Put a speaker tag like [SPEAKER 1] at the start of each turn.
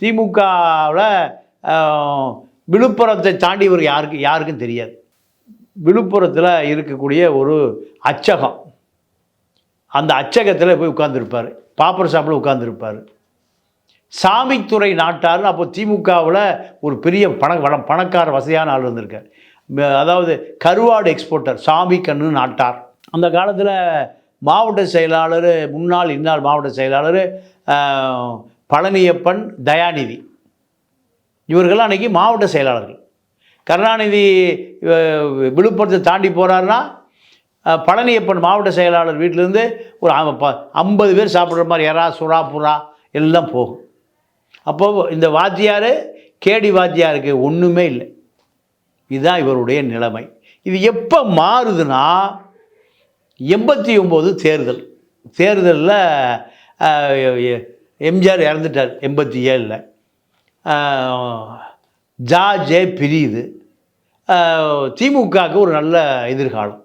[SPEAKER 1] திமுகவில் விழுப்புரத்தை தாண்டி இவர் யாருக்கும் தெரியாது. விழுப்புரத்தில் இருக்கக்கூடிய ஒரு அச்சகம், அந்த அச்சகத்தில் போய் உட்கார்ந்துருப்பார், பாப்பர் ஷாப்பில் உட்கார்ந்துருப்பார். சாமித்துறை நாட்டார்னு அப்போ திமுகவில் ஒரு பெரிய பணக்கார வசதியான ஆள் இருந்திருக்கார். அதாவது கருவாடு எக்ஸ்போர்ட்டர் சாமி கண்ணு நாட்டார். அந்த காலத்தில் மாவட்ட செயலாளர், முன்னாள் இந்நாள் மாவட்ட செயலாளர் பழனியப்பன், தயாநிதி, இவர்கள்லாம் அன்றைக்கி மாவட்ட செயலாளர்கள். கருணாநிதி விழுப்புரத்தை தாண்டி போகிறாருன்னா பழனியப்பன் மாவட்ட செயலாளர் வீட்டிலேருந்து ஒரு 50 பேர் சாப்பிட்ற மாதிரி எறா, சுறா, புறா எல்லாம் போகும். அப்போது இந்த வாத்தியார், கேடி வாத்தியாருக்கு ஒன்றுமே இல்லை. இதுதான் இவருடைய நிலைமை. இது எப்போ மாறுதுன்னா 89 தேர்தலில் எம்ஜிஆர் இறந்துட்டார் 87. ஜார்ஜே பிரியுது. திமுகவுக்கு ஒரு நல்ல எதிர்காலம்.